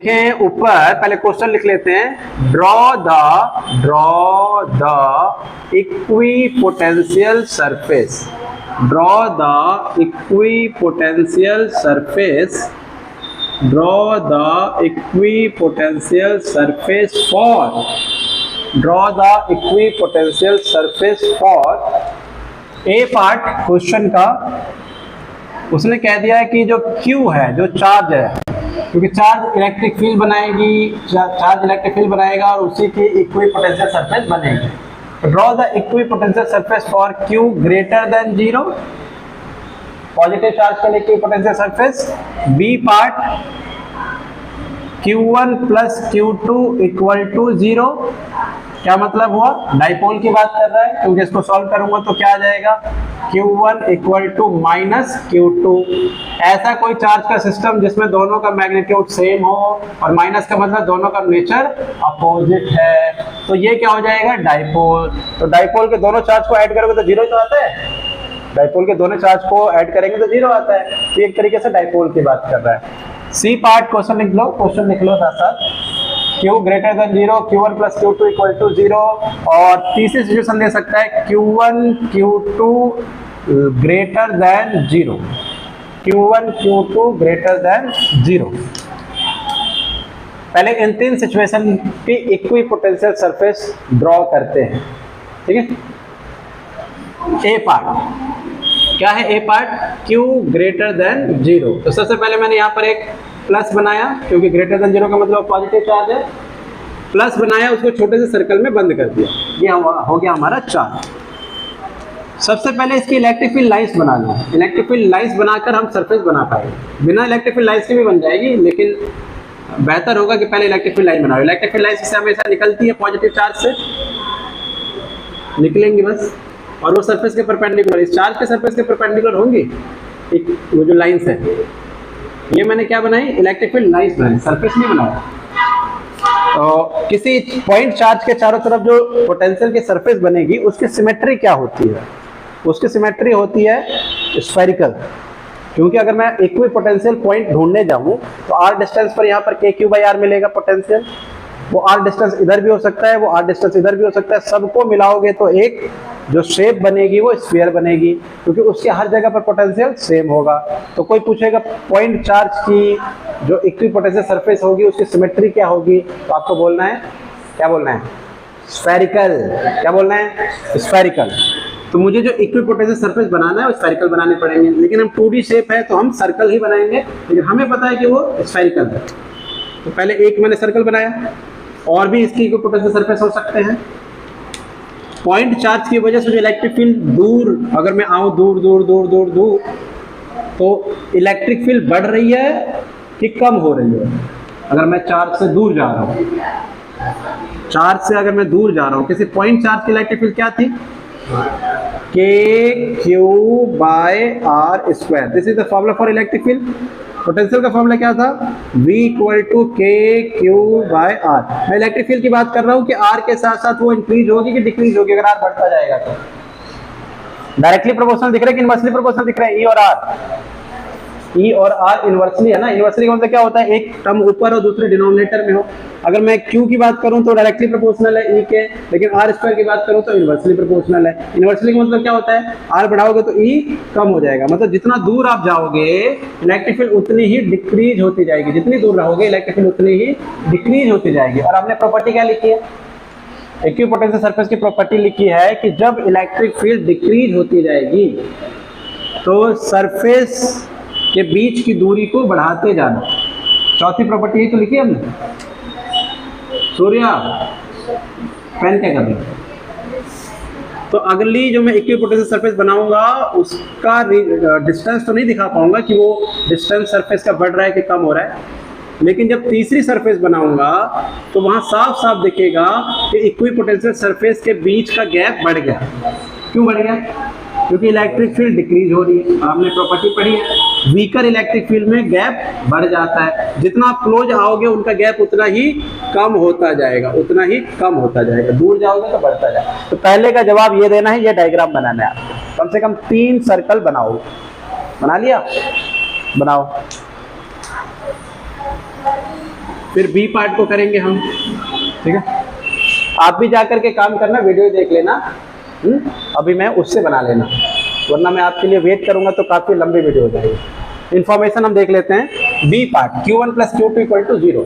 देखें ऊपर पहले क्वेश्चन लिख लेते हैं। Draw the equipotential surface, draw the equipotential surface, draw the equipotential surface for, draw the equipotential surface for a part question का। उसने कह दिया है कि जो Q है, जो चार्ज है, क्योंकि चार्ज इलेक्ट्रिक फील्ड बनाएगी, चार्ज इलेक्ट्रिक फील्ड बनाएगा और उसी की इक्विपोटेंशियल सरफेस बनेगी। Draw the equipotential surface for Q greater than 0, positive charge के लिए equipotential surface. B part Q1 plus Q2 equal to 0, क्या मतलब हुआ? डाइपोल की बात कर रहा है, क्योंकि इसको सॉल्व करूंगा तो क्या आ जाएगा? Q1 equal to minus Q2। ऐसा कोई चार्ज का सिस्टम जिसमें दोनों का मैग्नीट्यूड सेम हो, और माइनस का मतलब दोनों का नेचर अपोजिट है, तो ये क्या हो जाएगा? डाइपोल। तो डाइपोल के दोनों चार्ज को ऐड करोगे तो 0 तो आता है, डाइपोल के दोनों चार्ज को ऐड करेंगे तो 0 आता है। तो एक तरीके से डाइपोल की बात कर रहा है। सी पार्ट क्वेश्चन लिख लो, क्वेश्चन लिख लो साथ साथ। Q greater than 0, Q1 plus Q2 equal to 0, और तीसरी सिचुएशन दे सकता है Q1 Q2 greater than 0, Q1 Q2 greater than 0। पहले इन तीन सिचुएशन की इक्विपोटेंशियल सरफेस ड्रॉ करते हैं, ठीक है। ए पार्ट क्या है? ए पार्ट Q ग्रेटर देन 0। तो सबसे पहले मैंने यहाँ पर एक प्लस बनाया, क्योंकि ग्रेटर देन 0 का मतलब पॉजिटिव चार्ज है। प्लस बनाया, उसको छोटे से सर्कल में बंद कर दिया, ये हो गया हमारा चार्ज। सबसे पहले इसकी इलेक्ट्रिक फील्ड लाइंस बनाना है। इलेक्ट्रिक फील्ड लाइंस बनाकर हम सरफेस बना पाएंगे। बिना इलेक्ट्रिक फील्ड लाइंस के भी बन जाएगी, लेकिन बेहतर होगा कि पहले इलेक्ट्रिक फील्ड लाइन बनाओ। इलेक्ट्रिक फील्ड लाइंस से हमेशा निकलती है, पॉजिटिव चार्ज से निकलेंगी बस, और वो सरफेस के परपेंडिकुलर, इस चार्ज के सरफेस के परपेंडिकुलर होंगी वो जो लाइंस है। ये मैंने क्या बनाई? इलेक्ट्रिक फील्ड लाइंस बनाई, सरफेस नहीं बनाया। तो किसी पॉइंट चार्ज के चारों तरफ जो पोटेंशियल की सरफेस बनेगी, उसकी सिमेट्री क्या होती है? उसकी सिमेट्री होती है स्फेरिकल। क्योंकि अगर मैं इक्विपोटेंशियल पॉइंट ढूंढने जाऊं तो r डिस्टेंस पर यहाँ पर KQ/R मिलेगा पोटेंशियल। वो r डिस्टेंस इधर भी हो सकता है, वो r डिस्टेंस इधर भी हो सकता है। सबको मिलाओगे तो एक जो शेप बनेगी वो स्फीयर बनेगी, क्योंकि उसके हर जगह पर पोटेंशियल सेम होगा। तो कोई पूछेगा पॉइंट चार्ज की जो इक्विपोटेंशियल सरफेस होगी उसकी सिमेट्री क्या होगी, तो आपको बोलना है, क्या बोलना है? स्फेरिकल। क्या बोलना है? स्फेरिकल। तो मुझे जो इक्विपोटेंशियल सरफेस बनाना है वो स्फेरिकल बनाने पड़ेंगे, लेकिन हम 2D शेप है तो हम सर्कल ही बनाएंगे, लेकिन हमें पता है कि वो स्फेरिकल है। तो पहले एक मैंने सर्कल बनाया, और भी इसकी इक्विपोटेंशियल सरफेस हो सकते हैं। पॉइंट चार्ज की वजह से जो इलेक्ट्रिक फील्ड दूर, अगर मैं आऊँ दूर दूर दूर दूर दूर, तो इलेक्ट्रिक फील्ड बढ़ रही है कि कम हो रही है? अगर मैं चार्ज से दूर जा रहा हूँ, चार्ज से अगर मैं दूर जा रहा हूँ, किसी पॉइंट चार्ज की इलेक्ट्रिक फील्ड क्या थी? KQ/R square. This is the formula for electric field. Potential का फॉर्मूला क्या था? V equal to KQ/R। मैं इलेक्ट्रिक फील्ड की बात कर रहा हूँ कि R के साथ साथ वो इंक्रीज होगी कि डिक्रीज होगी? अगर R बढ़ता जाएगा तो डायरेक्टली प्रोपोर्शनल दिख रहा है कि इनवर्सली प्रोपोर्शनल दिख रहा है? E और R इनवर्सली है ना। इनवर्सली का मतलब क्या होता है? एक टर्म ऊपर और दूसरे डिनोमिनेटर में हो। अगर मैं Q की बात करूं तो डायरेक्टली प्रोपोर्शनल है E के, लेकिन R स्क्वायर की बात करूं तो इनवर्सली प्रोपोर्शनल है। इनवर्सली का मतलब क्या होता है? R बढ़ाओगे तो E कम हो जाएगा। मतलब जितना दूर आप जाओगे इलेक्ट्रिक फील्ड उतनी ही डिक्रीज होती जाएगी, जितनी दूर रहोगे इलेक्ट्रिक फील्ड उतनी ही डिक्रीज होती जाएगी। और हमने प्रॉपर्टी क्या लिखी है? इक्विपोटेंशियल सरफेस की प्रॉपर्टी लिखी है कि जब इलेक्ट्रिक फील्ड डिक्रीज होती जाएगी तो सरफेस के बीच की दूरी को बढ़ाते जाना। चौथी प्रॉपर्टी तो लिखी है हमने। सूर्या पेन क्या कर रहे हैं? तो अगली जो मैं इक्विपोटेंशियल सरफेस बनाऊंगा उसका डिस्टेंस तो नहीं दिखा पाऊंगा कि वो डिस्टेंस सरफेस का बढ़ रहा है कि कम हो रहा है, लेकिन जब तीसरी सरफेस बनाऊंगा तो वहां साफ साफ दिखेगा कि इक्विपोटेंशियल सरफेस के बीच का गैप बढ़ गया। क्यों बढ़ गया? क्योंकि इलेक्ट्रिक फील्ड डिक्रीज हो रही है। आपने प्रॉपर्टी पढ़ी है, वीकर इलेक्ट्रिक फील्ड में गैप बढ़ जाता है। जितना आप क्लोज आओगे उनका गैप उतना ही कम होता जाएगा, उतना ही कम होता जाएगा। दूर जाओगे तो बढ़ता जाएगा। तो पहले का जवाब ये देना है, ये डायग्राम बनाना है आपको। कम से कम 3 सर्कल बनाओ। बना लिया? बनाओ। फिर बी पार्ट को करेंगे हम, ठीक है। आप भी जा करके काम करना, वीडियो देख लेना, अभी मैं उससे बना लेना, वरना मैं आपके लिए वेट करूंगा तो काफ़ी लंबी वीडियो हो जाएगी। इन्फॉर्मेशन हम देख लेते हैं। B part Q1 + Q2 = 0।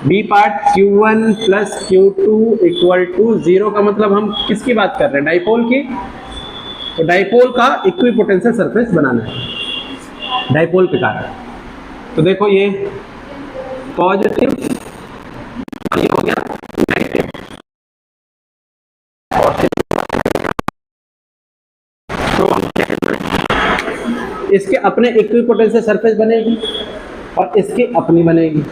B part Q1 + Q2 = 0 का मतलब हम किसकी बात कर रहे हैं? डाइपोल की। तो डाइपोल का इक्विपोटेंशियल सरफेस बनाना है डाइपोल के कारण। तो देखो ये पॉजिटिव, ये हो गया नेगेटिव, इसके अपने इक्विपोटेंशियल सरफेस बनेगी और इसकी अपनी बनेगी।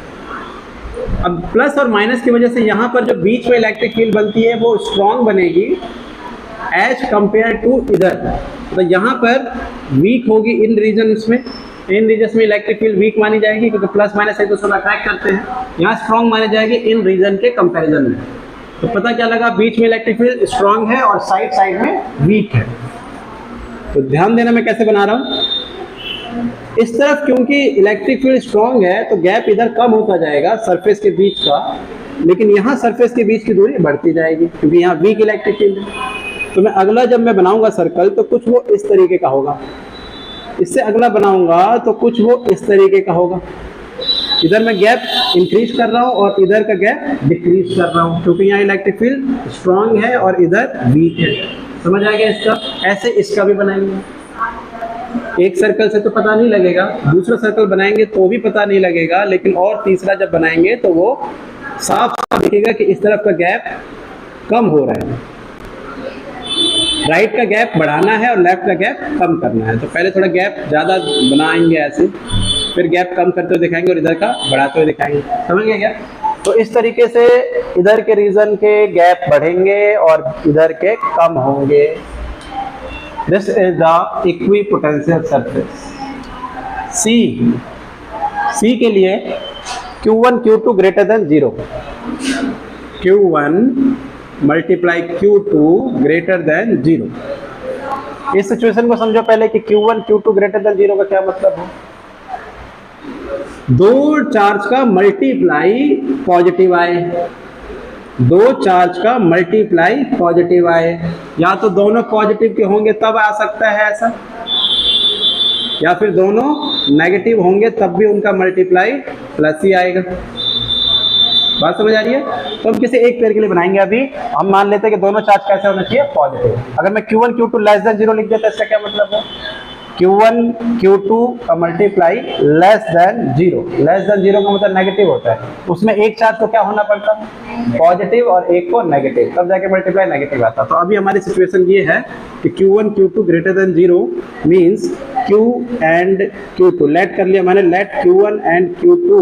अब प्लस और माइनस की वजह से यहाँ पर जो बीच में इलेक्ट्रिक फील्ड बनती है वो स्ट्रॉन्ग बनेगी एज कंपेयर टू इधर। तो यहाँ पर वीक होगी इन रीजन्स में, इन रीजन्स में इलेक्ट्रिक फील्ड वीक मानी जाएगी क्योंकि प्लस माइनस एक दूसरे को अट्रैक्ट करते हैं। यहाँ स्ट्रॉन्ग मानी जाएगी इन रीजन के कंपैरिजन में। तो पता क्या लगा? बीच में इलेक्ट्रिक फील्ड स्ट्रॉन्ग है और साइड साइड में वीक है। तो ध्यान देना मैं कैसे बना रहा हूँ। इस तरफ क्योंकि इलेक्ट्रिक फील्ड स्ट्रॉन्ग है तो गैप इधर कम होता जाएगा सरफेस के बीच का, लेकिन यहाँ सरफेस के बीच की दूरी बढ़ती जाएगी क्योंकि यहाँ वीक इलेक्ट्रिक फील्ड है। तो मैं अगला जब मैं बनाऊंगा सर्कल तो कुछ वो इस तरीके का होगा, इससे अगला बनाऊंगा तो कुछ वो इस तरीके का होगा। इधर मैं गैप इंक्रीज कर रहा हूँ और इधर का गैप डिक्रीज कर रहा हूँ क्योंकि यहाँ इलेक्ट्रिक फील्ड स्ट्रॉन्ग है और इधर वीक है। समझ आ गया इसका? ऐसे इसका भी बनाएंगे। एक सर्कल से तो पता नहीं लगेगा, दूसरा सर्कल बनाएंगे तो भी पता नहीं लगेगा, लेकिन और तीसरा जब बनाएंगे तो वो साफ साफ दिखेगा कि इस तरफ का गैप कम हो रहा है। राइट का गैप बढ़ाना है और लेफ्ट का गैप कम करना है। तो पहले थोड़ा गैप ज़्यादा बनाएंगे ऐसे, फिर गैप कम करते हुए दिखाएंगे और इधर का बढ़ाते हुए दिखाएंगे। समझ गए क्या? तो इस तरीके से इधर के रीजन के गैप बढ़ेंगे और इधर के कम होंगे। This is the equipotential surface. C के लिए Q1 Q2 > 0, Q1 × Q2 > 0। इस सिचुएशन को समझो पहले कि Q1 Q2 > 0 का क्या मतलब है। दो चार्ज का मल्टीप्लाई पॉजिटिव आए, दो चार्ज का मल्टीप्लाई पॉजिटिव आए, या तो दोनों पॉजिटिव के होंगे तब आ सकता है ऐसा, या फिर दोनों नेगेटिव होंगे तब भी उनका मल्टीप्लाई प्लस ही आएगा। बात समझ आ रही है? तो हम किसी एक पेयर के लिए बनाएंगे। अभी हम मान लेते हैं कि दोनों चार्ज कैसे होना चाहिए? पॉजिटिव। अगर मैं Q1 Q2 < 0 लिख देता इसका क्या मतलब है? Q1 Q2 का मल्टीप्लाई < 0 का मतलब नेगेटिव होता है। उसमें एक चार्ज को क्या होना पड़ता है? पॉजिटिव, और एक को नेगेटिव, तब जाके मल्टीप्लाई नेगेटिव आता। तो अभी हमारी सिचुएशन ये है कि Q1 Q2 > 0 means Q and Q2 late कर लिया मैंने, late Q1 and Q2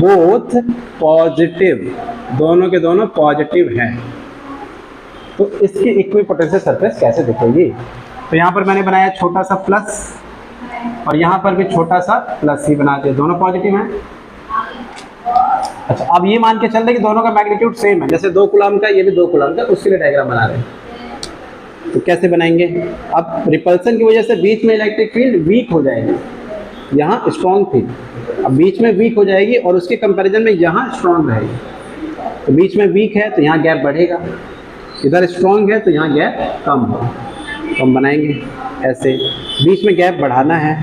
both positive, दोनों के दोनों पॉजिटिव हैं। तो इसकी इक्विपोटेंशियल सरफेस कैसे दिखेगी? तो यहाँ पर मैंने बनाया छोटा सा प्लस और यहाँ पर भी छोटा सा प्लस ही बना दिया, दोनों पॉजिटिव हैं। अच्छा, अब ये मान के चल रहे कि दोनों का मैग्नीट्यूड सेम है, जैसे 2 कूलम का ये भी 2 कूलम का, उसके लिए डायग्राम बना रहे हैं। तो कैसे बनाएंगे? अब रिपल्सन की वजह से बीच में इलेक्ट्रिक फील्ड वीक हो जाएगी, यहाँ स्ट्रॉन्ग थी, अब बीच में वीक हो जाएगी और उसके कंपैरिजन में यहाँ स्ट्रॉन्ग रहेगी। तो बीच में वीक है तो यहाँ गैप बढ़ेगा, इधर स्ट्रॉन्ग है तो यहाँ गैप कम होगा। तो हम बनाएंगे ऐसे, बीच में गैप बढ़ाना है,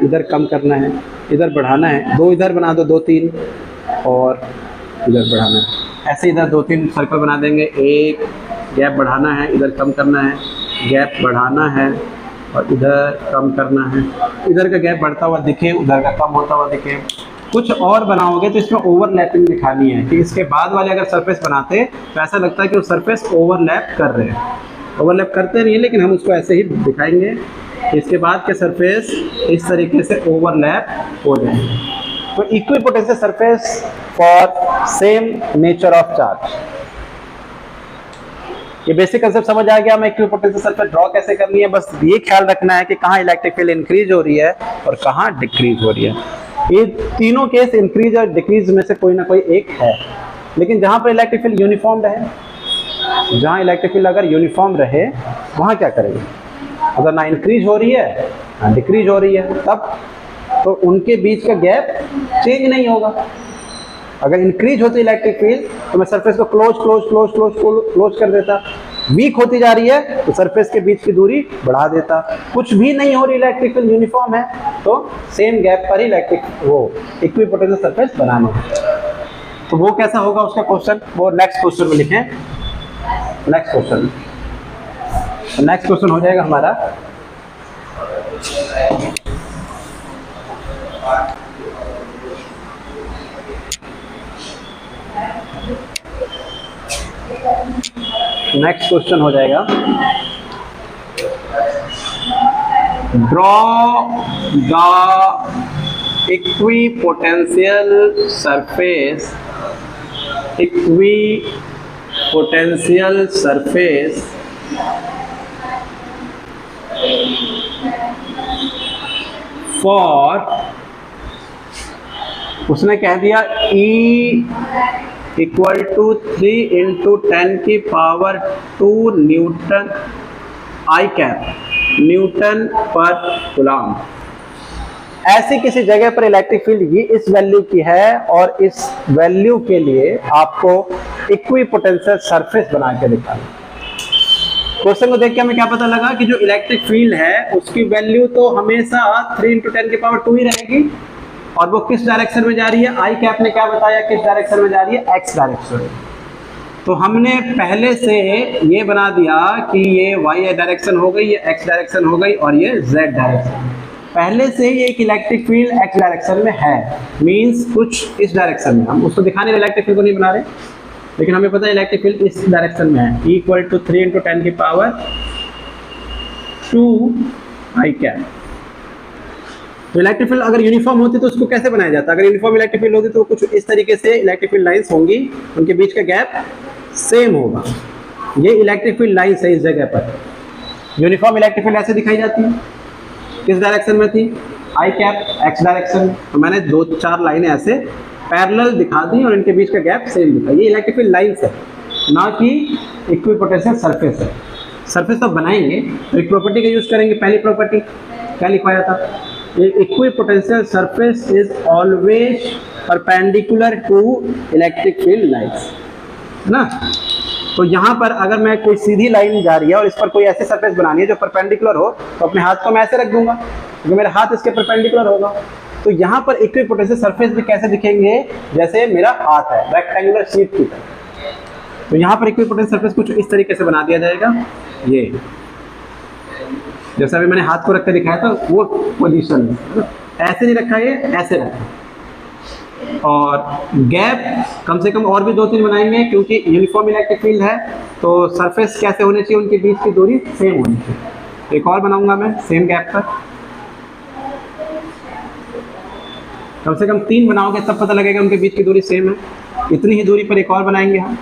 इधर कम करना है, इधर बढ़ाना है, 2 इधर बना दो, 2 3 और इधर बढ़ाना है। ऐसे इधर 2 3 सर्कल बना देंगे। एक गैप बढ़ाना है, इधर कम करना है, गैप बढ़ाना है और इधर कम करना है। इधर का गैप बढ़ता हुआ दिखे, उधर का कम होता हुआ दिखे। कुछ और बनाओगे तो इसमें ओवरलैपिंग दिखानी है कि इसके बाद वाले अगर सरफेस बनाते तो ऐसा लगता है कि वो सरफेस ओवरलैप कर रहे हैं। ओवरलैप करते नहीं है, लेकिन हम उसको ऐसे ही दिखाएंगे। इसके बाद के सरफेस इस तरीके से ओवरलैप हो जाएंगे। तो equipotential surface for same nature of charge, ये बेसिक कंसेप्ट समझ आ गया। मैं इक्विपोटेंशियल सरफेस ड्रॉ कैसे करनी है, बस ये ख्याल रखना है कि कहाँ इलेक्ट्रिक फील्ड इंक्रीज हो रही है और कहाँ डिक्रीज हो रही है। ये तीनों केस इंक्रीज और डिक्रीज में से कोई ना कोई एक है, लेकिन जहाँ पर इलेक्ट्रिक फील्ड यूनिफॉर्म रहे, जहाँ इलेक्ट्रिक फील्ड अगर यूनिफॉर्म रहे वहाँ क्या करेंगे? अगर ना इंक्रीज हो रही है ना डिक्रीज हो रही है, तब तो उनके बीच का गैप चेंज नहीं होगा। अगर इंक्रीज होती इलेक्ट्रिक फील्ड तो मैं सरफेस को क्लोज कर देता। वीक होती जा रही है तो सरफेस के बीच की दूरी बढ़ा देता। कुछ भी नहीं हो रही, इलेक्ट्रिक फील्ड यूनिफॉर्म है, तो सेम गैप पर ही इक्विपोटेंशियल सरफेस बनाने हैं। तो वो कैसा होगा उसका क्वेश्चन, वो नेक्स्ट क्वेश्चन में लिखें। नेक्स्ट क्वेश्चन हो जाएगा हमारा draw the equipotential surface for, उसने कह दिया E इक्वल टू 3 इंटू 10 की पावर 2 न्यूटन आई कैप न्यूटन पर कूलम। ऐसी किसी जगह पर इलेक्ट्रिक फील्ड ये इस वैल्यू की है और इस वैल्यू के लिए आपको इक्विपोटेंशियल सरफेस बना के दिखाना। क्वेश्चन को देख के हमें क्या पता लगा कि जो इलेक्ट्रिक फील्ड है उसकी वैल्यू तो हमेशा 3 इंटू 10 की पावर 2 ही रहेगी, और वो किस डायरेक्शन में जा रही है, आई कैप ने क्या बताया किस डायरेक्शन में जा रही है, एक्स डायरेक्शन। तो हमने पहले से ये बना दिया कि ये वाई डायरेक्शन हो गई, ये एक्स डायरेक्शन हो गई और ये जेड डायरेक्शन। पहले से ही एक इलेक्ट्रिक फील्ड एक्स डायरेक्शन में है, मींस कुछ इस डायरेक्शन में। हम उसको दिखाने इलेक्ट्रिक फील्ड को नहीं बना रहे, लेकिन हमें पता है इलेक्ट्रिक फील्ड इस डायरेक्शन में है। E इक्वल टू 3 इंटू 10 की पावर 2 आई कैप। तो इलेक्ट्रिक फील्ड अगर यूनिफॉर्म होती तो उसको कैसे बनाया जाता? अगर यूनिफॉर्म इलेक्ट्रिक फील्ड होती तो कुछ इस तरीके से इलेक्ट्रिक फील्ड लाइंस होंगी, उनके बीच का गैप सेम होगा। ये इलेक्ट्रिक फील्ड लाइंस है इस जगह पर। यूनिफॉर्म इलेक्ट्रिक फील्ड ऐसे दिखाई जाती है, किस डायरेक्शन में थी, आई कैप एक्स डायरेक्शन। तो मैंने 2-4 लाइनें ऐसे पैरेलल दिखा दी और इनके बीच का गैप सेम दिखा। ये इलेक्ट्रिक फील्ड लाइंस है, ना कि इक्विपोटेंशियल सरफेस है। सरफेस तो बनाएंगे तो एक प्रॉपर्टी का यूज करेंगे। पहली प्रॉपर्टी क्या लिखवाया था, equipotential surface is always perpendicular to electric field lines, है ना। तो यहाँ पर अगर मैं कोई सीधी लाइन जा रही है और इस पर कोई ऐसी सरफेस बनानी है जो परपेंडिकुलर हो, तो अपने हाथ को मैं ऐसे रख दूंगा क्योंकि मेरा हाथ इसके परपेंडिकुलर होगा। तो यहाँ पर इक्विपोटेंशियल सरफेस भी कैसे दिखेंगे, जैसे मेरा हाथ है रेक्टेंगुलर शीट की तरह। तो यहाँ पर इक्विपोटेंशियल सरफेस कुछ इस तरीके से बना दिया जाएगा। ये जैसा अभी मैंने हाथ को रख कर दिखाया था वो पोजीशन में, ऐसे नहीं रखा, ये ऐसे रखा। और गैप कम से कम और भी 2-3 बनाएंगे, क्योंकि यूनिफॉर्म इलेक्ट्रिक फील्ड है तो सरफेस कैसे होनी चाहिए, उनके बीच की दूरी सेम होनी चाहिए। एक और बनाऊंगा मैं सेम गैप पर, कम से कम 3 बनाओगे तब पता लगेगा उनके बीच की दूरी सेम है। इतनी ही दूरी पर एक और बनाएंगे हम।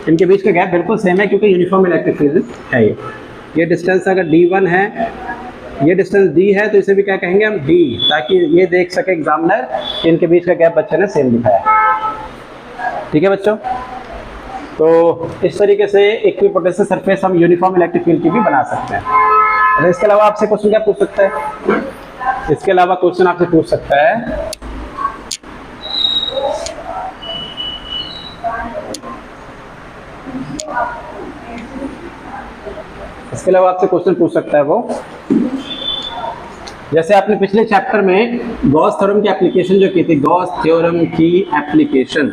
इनके बीच का गैप बिल्कुल सेम है क्योंकि यूनिफॉर्म इलेक्ट्रिक फील्ड है। ये डिस्टेंस अगर D1 है, ये डिस्टेंस D है, तो इसे भी क्या कहेंगे हम, D, ताकि ये देख सके एग्जामिनर कि इनके बीच का गैप बच्चे ने सेम दिखाया। ठीक है बच्चों, तो इस तरीके से इक्विपोटेंशियल सरफेस हम यूनिफॉर्म इलेक्ट्रिक फील्ड की भी बना सकते हैं। और इसके अलावा आपसे क्वेश्चन क्या पूछ सकता है, इसके अलावा क्वेश्चन आपसे पूछ सकता है इसके अलावा आपसे क्वेश्चन पूछ सकता है वो, जैसे आपने पिछले चैप्टर में गॉस थ्योरम की एप्लीकेशन जो की थी, गॉस थ्योरम की एप्लीकेशन,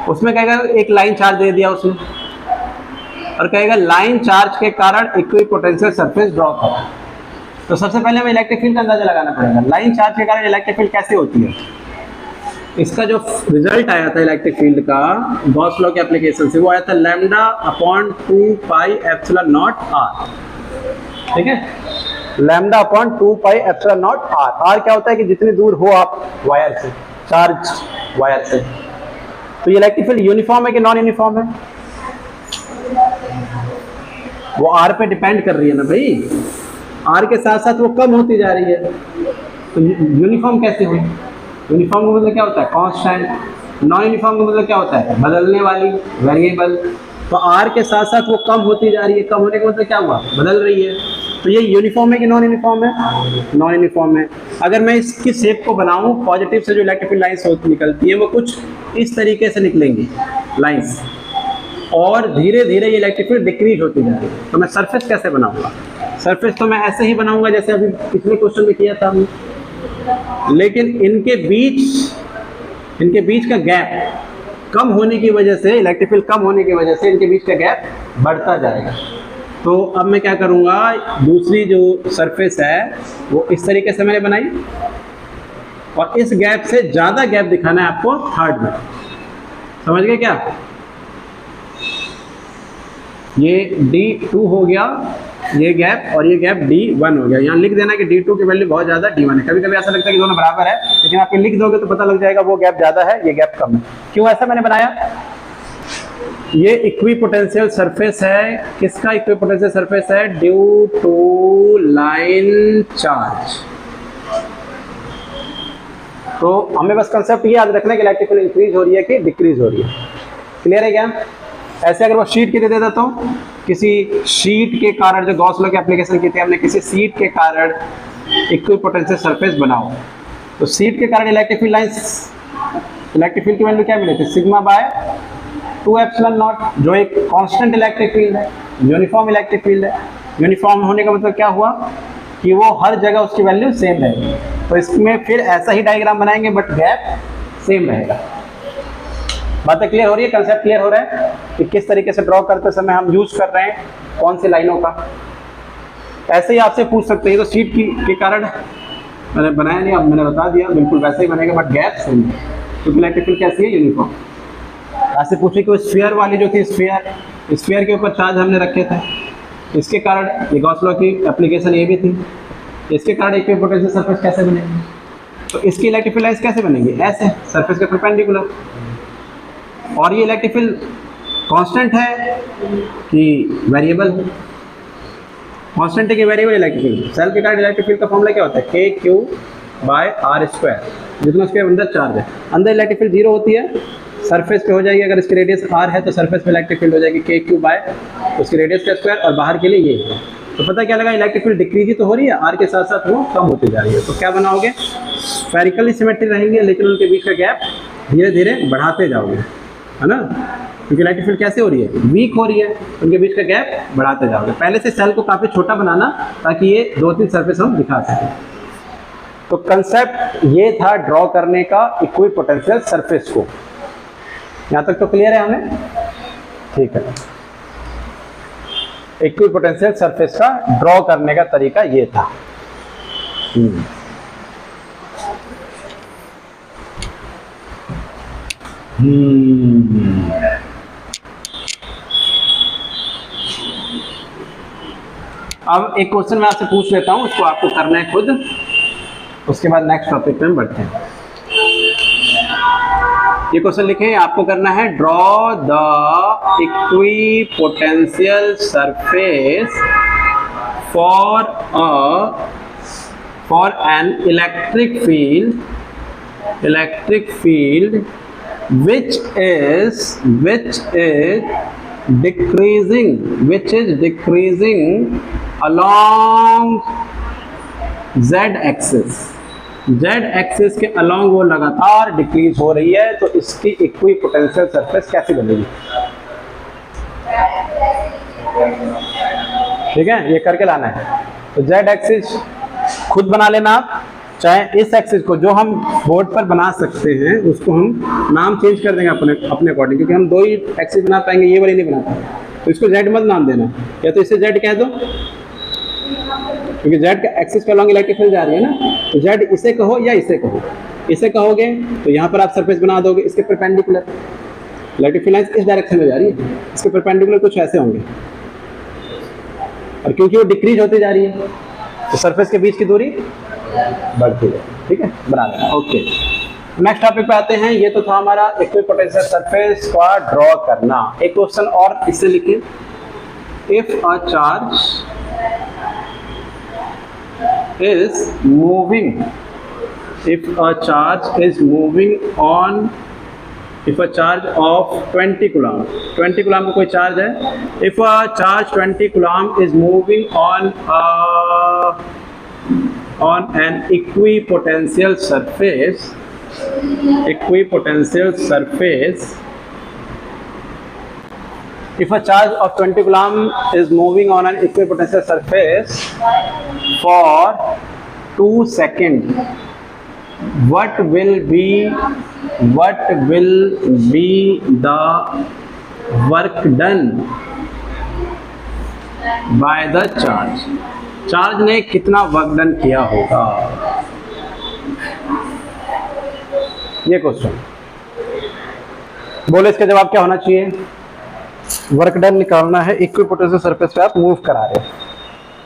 उसमें कहेगा एक लाइन चार्ज दे दिया उसने और कहेगा लाइन चार्ज के कारण इक्विपोटेंशियल सरफेस ड्रॉ करो। तो सबसे पहले हमें इलेक्ट्रिक फील्ड का अंदाजा लगाना पड़ेगा। लाइन चार्ज के कारण इलेक्ट्रिक फील्ड कैसे होती है, इसका जो रिजल्ट आया था इलेक्ट्रिक फील्ड का गॉस लॉ के एप्लीकेशन से, वो आया था λ/2πε0r। ठीक है, λ/2πε0r। r क्या होता है कि जितनी दूर हो आप वायर से, चार्ज वायर से। तो ये इलेक्ट्रिक फील्ड यूनिफॉर्म है कि नॉन यूनिफॉर्म है, वो r पे डिपेंड कर रही है ना भाई। r के साथ साथ वो कम होती जा रही है, तो यूनिफॉर्म कैसे हुई? यूनिफॉर्म का मतलब क्या होता है, कांस्टेंट। नॉन यूनिफॉर्म का मतलब क्या होता है, बदलने वाली, वेरिएबल। तो r के साथ साथ वो कम होती जा रही है, कम होने का मतलब क्या हुआ, बदल रही है। तो ये यूनिफॉर्म है कि नॉन यूनिफॉर्म है? नॉन यूनिफॉर्म है। अगर मैं इसकी शेप को बनाऊं, पॉजिटिव से जो इलेक्ट्रिक फील्ड लाइंस निकलती है वो कुछ इस तरीके से निकलेंगी लाइंस, और धीरे धीरे ये इलेक्ट्रिक फील्ड डिक्रीज होती जाएगी। तो मैं सरफेस कैसे बनाऊंगा? सरफेस तो मैं ऐसे ही बनाऊंगा जैसे अभी पिछले क्वेश्चन में किया था हमने, लेकिन इनके बीच का गैप कम होने की वजह से, इलेक्ट्रिक फील्ड कम होने की वजह से इनके बीच का गैप बढ़ता जाएगा। तो अब मैं क्या करूंगा, दूसरी जो सरफेस है वो इस तरीके से मैंने बनाई, और इस गैप से ज़्यादा गैप दिखाना है आपको थर्ड में। समझ गए क्या? ये D2 हो गया ये गैप, और ये गैप D1 हो गया। यहाँ लिख देना कि D2 की वैल्यू बहुत ज़्यादा, D1 है। कभी कभी ऐसा लगता है कि दोनों बराबर है, लेकिन आप लिख दोगे तो पता लग जाएगा वो गैप ज़्यादा है, ये गैप कम है। क्यों ऐसा मैंने बनाया? ये इक्विपोटेंशियल सरफेस है। किसका इक्विपोटेंशियल सरफेस है? Due to line charge. तो हमें बस कंसेप्ट ये याद रखना है कि इलेक्ट्रिक फील्ड इंक्रीज हो रही है कि डिक्रीज हो रही है। क्लियर है क्या? ऐसे अगर वो शीट के दे देता तो किसी शीट के कारण, जो गॉस लॉ की एप्लीकेशन की थी हमने, किसी शीट के कारण इक्विपोटेंशियल सरफेस बनाओ, तो शीट के कारण electric field lines, electric field की वैल्यू क्या मिली थी? सिग्मा बाय 2 एप्सिलॉन नॉट, जो एक कांस्टेंट इलेक्ट्रिक फील्ड है, यूनिफॉर्म इलेक्ट्रिक फील्ड है। यूनिफॉर्म होने का मतलब क्या हुआ कि वो हर जगह उसकी वैल्यू सेम रहेगी। तो इसमें फिर ऐसा ही डायग्राम बनाएंगे बट गैप सेम रहेगा। बातें क्लियर हो रही है? कंसेप्ट क्लियर हो रहा है कि किस तरीके से ड्रॉ करते समय हम यूज कर रहे हैं कौन सी लाइनों का? ऐसे ही आपसे पूछ सकते हैं। तो शीट के कारण मैंने बनाया नहीं, अब मैंने बता दिया, बिल्कुल वैसे ही बनेगा बट गैप सेम है, क्योंकि इलेक्ट्रिक फील्ड कैसी है? यूनिफॉर्म। ऐसे पूछे कि स्फीयर वाली जो थी, स्फीयर के ऊपर चार्ज हमने रखे थे, इसके कारण ये गॉस लॉ की एप्लीकेशन ये भी थी, इसके कारण इक्विपोटेंशियल सरफेस कैसे बनेगी? तो इसकी इलेक्ट्रिक फील्ड लाइंस कैसे बनेंगी? ऐसे, सरफेस के परपेंडिकुलर। और ये इलेक्ट्रिक फील्ड कांस्टेंट है कि वेरिएबल है? कांस्टेंट है कि वेरिएबल इलेक्ट्रिक फील्ड? सेल के कारण इलेक्ट्रिक फील्ड का फॉर्मूला क्या होता है? KQ/R²। जितना उसके अंदर चार्ज है, अंदर इलेक्ट्रिक फील्ड 0 होती है, सरफेस पे हो जाएगी। अगर इसकी रेडियस r है तो सरफेस पे इलेक्ट्रिक फील्ड हो जाएगी KQ बाय उसकी रेडियस का स्क्वायर, और बाहर के लिए ये है। तो पता क्या लगा? इलेक्ट्रिक फील्ड डिक्रीज ही तो हो रही है, r के साथ साथ वो कम होती जा रही है। तो क्या बनाओगे? स्फेरिकली सिमेट्री रहेंगे, लेकिन उनके बीच का गैप धीरे धीरे बढ़ाते जाओगे, है ना? क्योंकि इलेक्ट्रिक फील्ड कैसे हो रही है? वीक हो रही है, उनके बीच का गैप बढ़ाते जाओगे। पहले से सेल को काफ़ी छोटा बनाना ताकि ये 2-3 सरफेस हम दिखा सकें। तो कंसेप्ट ये था ड्रॉ करने का इक्विपोटेंशियल सरफेस को। यहाँ तक तो क्लियर है हमें? ठीक है। इक्विपोटेंशियल सरफेस का ड्रॉ करने का तरीका ये था। अब एक क्वेश्चन मैं आपसे पूछ लेता हूं, उसको आपको करना है खुद, उसके बाद नेक्स्ट टॉपिक पे हम बढ़ते हैं। ये क्वेश्चन लिखे, आपको करना है draw the equipotential surface for an electric field which is decreasing along z axis के along वो लगातार डिक्रीज हो रही है। तो इसकी इक्विपोटेंशियल सरफेस कैसी बनेगी? ठीक है, ये करके लाना है। तो z एक्सिस खुद बना लेना आप, चाहे इस एक्सिस को जो हम बोर्ड पर बना सकते हैं उसको हम नाम चेंज कर देंगे अपने अकॉर्डिंग, क्योंकि हम 2 ही एक्सिस बना पाएंगे, ये वाली नहीं बना पाएंगे। तो इसको z मत नाम देना, या तो इसे z कह दो, क्योंकि z का एक्सिस के अलॉन्ग इलेक्ट्रिक फील्ड जा रही है ना। तो z इसे कहो या इसे कहो। इसे कहोगे तो यहाँ पर आप सरफेस बना दोगे इसके परपेंडिकुलर, इलेक्ट्रिक फील्ड लाइंस इस डायरेक्शन में जा रही है, इसके परपेंडिकुलर कुछ ऐसे होंगे, और क्योंकि वो डिक्रीज होती जा रही है तो सरफेस के बीच की दूरी बढ़ती है। ठीक है, बना लेना। ओके, नेक्स्ट टॉपिक पे आते हैं। ये तो था हमारा इक्विपोटेंशियल सरफेस का ड्रॉ करना। एक क्वेश्चन और इससे लिखें, if a charge is moving on if a charge of 20 coulomb, 20 coulomb का कोई चार्ज है, if a charge 20 coulomb is moving on an equipotential surface, if a charge of 20 coulomb is moving on an equipotential surface for 2 seconds, what will be the work done by the charge? Charge ने कितना work done किया होगा, ये question बोले। इसका जवाब क्या होना चाहिए? वर्क डन निकालना है, इक्विपोटेंशियल सरफेस पे आप मूव करा रहे हो।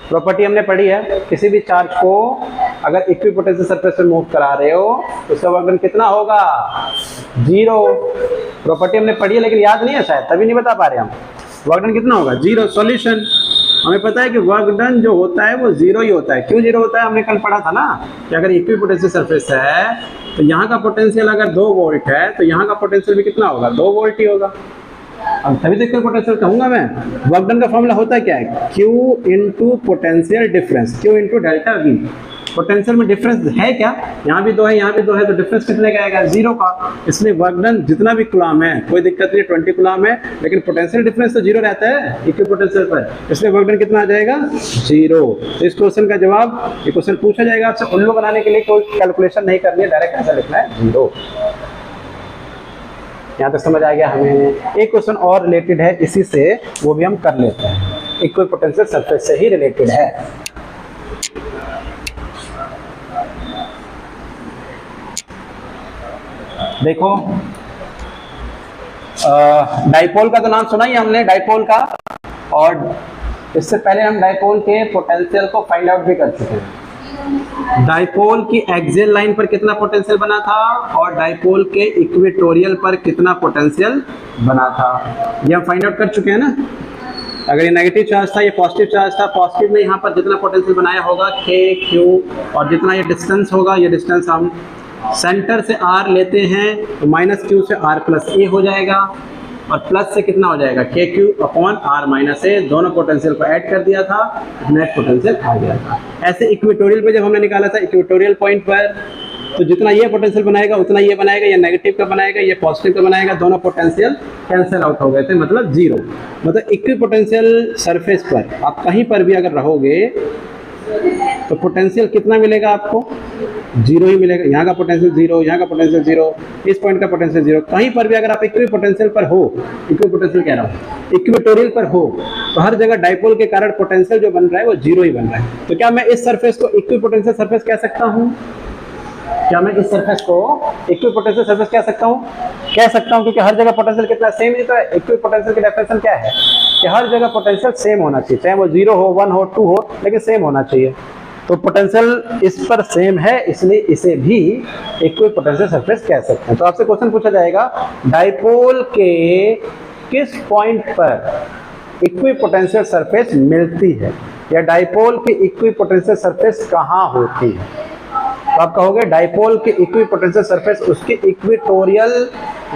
प्रॉपर्टी हमने पढ़ी है, किसी भी चार्ज को अगर इक्विपोटेंशियल सरफेस पे मूव करा रहे हो तो उसका वर्क डन कितना होगा? 0। प्रॉपर्टी हमने पढ़ी है लेकिन याद नहीं है शायद, तभी नहीं बता पा रहे हम। वर्क डन कितना होगा? 0। सॉल्यूशन, हमें पता है कि वर्क डन जो होता है वो 0 ही होता है। क्यों 0 होता है? हमने कल पढ़ा था ना कि अगर इक्विपोटेंशियल सरफेस है तो यहाँ का पोटेंशियल अगर 2 वोल्ट है तो यहाँ का पोटेंशियल भी कितना होगा? 2 वोल्ट ही होगा। अब तभी तो इक्विपोटेंशियल कहूंगा मैं। वर्क डन का फॉर्मूला होता है क्या है? Q into potential difference, Q into delta V। Potential में डिफरेंस है क्या? यहाँ भी 2 है, यहाँ भी 2 है, तो डिफरेंस कितने का आएगा? 0 का। इसलिए वर्क डन जितना भी कूलम है कोई दिक्कत नहीं, 20 कूलम है, लेकिन पोटेंशियल डिफरेंस तो 0 रहता है इक्विपोटेंशियल पर, इसलिए वर्क डन कितना आ जाएगा? 0। इस क्वेश्चन का जवाब, ये क्वेश्चन पूछा जाएगा आपसे, उल्लू बनाने के लिए कोई कैलकुलेशन नहीं करनी है, डायरेक्ट आंसर लिखना है 0। यहाँ तक समझ आ गया हमें। एक क्वेश्चन और रिलेटेड है इसी से, वो भी हम कर लेते हैं, इक्विपोटेंशियल सरफेस से ही रिलेटेड है। देखो, डाइपोल का तो नाम सुना ही हमने, डाइपोल का, और इससे पहले हम डाइपोल के पोटेंशियल को फाइंड आउट भी कर चुके हैं। डाइपोल की एक्सियल लाइन पर कितना पोटेंशियल बना था और डाइपोल के इक्वेटोरियल पर कितना पोटेंशियल बना था, ये हम फाइंड आउट कर चुके हैं ना। अगर ये नेगेटिव चार्ज था, ये पॉजिटिव चार्ज था, पॉजिटिव में यहाँ पर जितना पोटेंशियल बनाया होगा K Q, और जितना ये डिस्टेंस होगा, ये डिस्टेंस हम सेंटर से R लेते हैं तो माइनस Q से R प्लस A हो जाएगा, और प्लस से कितना हो जाएगा? KQ upon R minus A। दोनों पोटेंशियल को ऐड कर दिया था, नेट पोटेंशियल आ गया था। ऐसे इक्वेटोरियल पे जब हमने निकाला था, इक्वेटोरियल पॉइंट पर, तो जितना ये पोटेंशियल बनाएगा उतना ये बनाएगा, ये नेगेटिव का बनाएगा, ये पॉजिटिव का बनाएगा, दोनों पोटेंशियल कैंसिल आउट हो गए थे, मतलब 0। मतलब इक्विपोटेंशियल सरफेस पर आप कहीं पर भी अगर रहोगे तो पोटेंशियल कितना मिलेगा आपको? 0 ही मिलेगा। यहाँ का पोटेंशियल 0, यहाँ का पोटेंशियल 0, इस पॉइंट का पोटेंशियल 0। कहीं पर भी अगर आप इक्विपोटेंशियल पर हो, इक्विपोटेंशियल कह रहा हूँ, इक्वेटोरियल पर हो, तो हर जगह डाइपोल के कारण पोटेंशियल जो बन रहा है वो 0 ही बन रहा है। तो क्या मैं इस सरफेस को इक्विपोटेंशियल सरफेस कह सकता हूँ? क्या मैं इस सरफेस को इक्विपोटेंशियल सरफेस कह सकता हूँ? कह सकता हूँ, क्योंकि हर जगह पोटेंशियल कितना सेम ही तो है। इक्विपोटेंशियल की डेफिनेशन क्या है कि हर जगह पोटेंशियल सेम होना चाहिए, चाहे वो 0 हो, 1 हो, 2 हो, लेकिन सेम होना चाहिए। तो पोटेंशियल इस पर सेम है, इसलिए इसे भी इक्विपोटेंशियल सरफेस कह सकते हैं। तो आपसे क्वेश्चन पूछा जाएगा, डाइपोल के किस पॉइंट पर इक्विपोटेंशियल सरफेस मिलती है, या डाइपोल की इक्विपोटेंशियल सरफेस कहाँ होती है? तो आप कहोगे डाइपोल की इक्विपोटेंशियल सरफेस उसकी इक्वेटोरियल